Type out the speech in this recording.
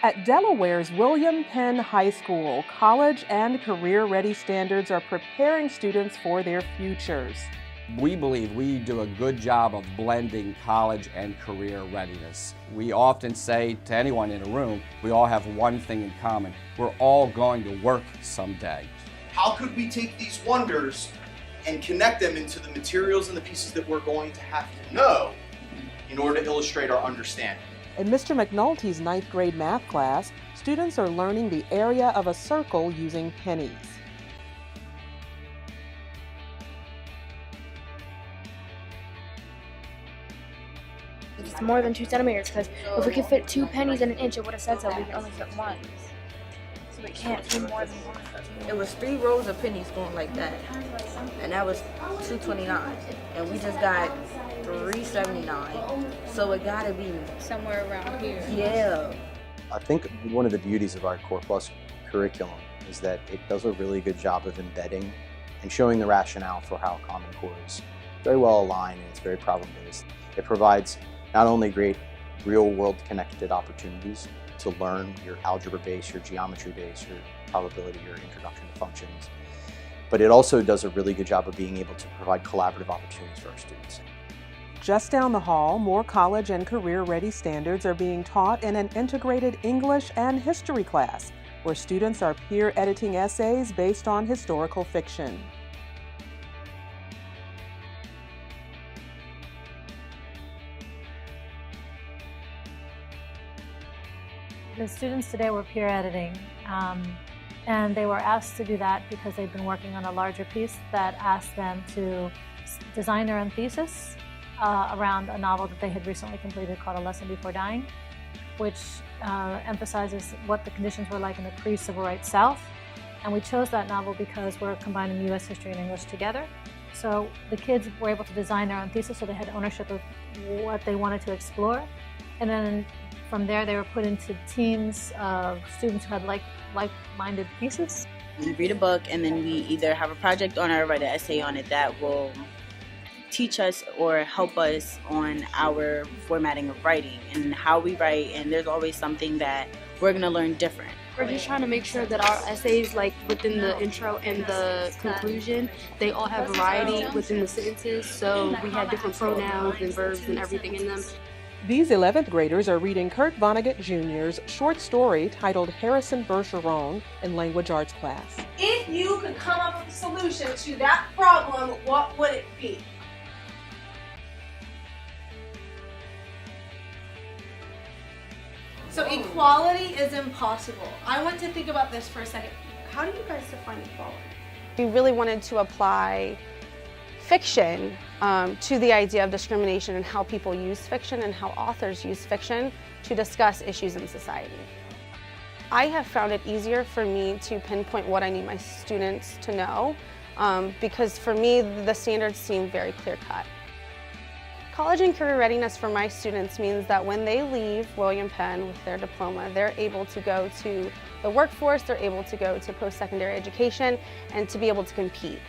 At Delaware's William Penn High School, college and career-ready standards are preparing students for their futures. We believe we do a good job of blending college and career readiness. We often say to anyone in a room, we all have one thing in common. We're all going to work someday. How could we take these wonders and connect them into the materials and the pieces that we're going to have to know in order to illustrate our understanding? In Mr. McNulty's 9th grade math class, students are learning the area of a circle using pennies. It's more than 2 centimeters because if we could fit 2 pennies in an inch, it would have said so. We can only fit 1. So it can't be more than 1. It was 3 rows of pennies going like that, and that was $2.29, and we just got $3.79. So it gotta be Somewhere around here. yeah. I think one of the beauties of our Corpus Curriculum is that it does a really good job of embedding and showing the rationale for how Common Core is very well aligned and it's very problem-based. It provides not only great real-world connected opportunities to learn your algebra base, your geometry base, your probability, your introduction to functions, but it also does a really good job of being able to provide collaborative opportunities for our students. Just down the hall, more college and career-ready standards are being taught in an integrated English and history class, where students are peer editing essays based on historical fiction. The students today were peer editing, and they were asked to do that because they'd been working on a larger piece that asked them to design their own thesis around a novel that they had recently completed called A Lesson Before Dying, which emphasizes what the conditions were like in the pre-civil rights South. And we chose that novel because we're combining U.S. history and English together. So the kids were able to design their own thesis, so they had ownership of what they wanted to explore. And then from there, they were put into teams of students who had like-minded pieces. We read a book and then we either have a project on it or write an essay on it that will teach us or help us on our formatting of writing and how we write, and there's always something that we're going to learn different. We're just trying to make sure that our essays, like within the intro and the conclusion, they all have variety within the sentences, so we have different pronouns and verbs and everything in them. These 11th graders are reading Kurt Vonnegut Jr.'s short story titled Harrison Bergeron in language arts class. If you could come up with a solution to that problem, what would it be? So equality is impossible. I want to think about this for a second. How do you guys define equality? We really wanted to apply fiction to the idea of discrimination and how people use fiction and how authors use fiction to discuss issues in society. I have found it easier for me to pinpoint what I need my students to know because for me the standards seem very clear-cut. College and career readiness for my students means that when they leave William Penn with their diploma, they're able to go to the workforce, they're able to go to post-secondary education, and to be able to compete.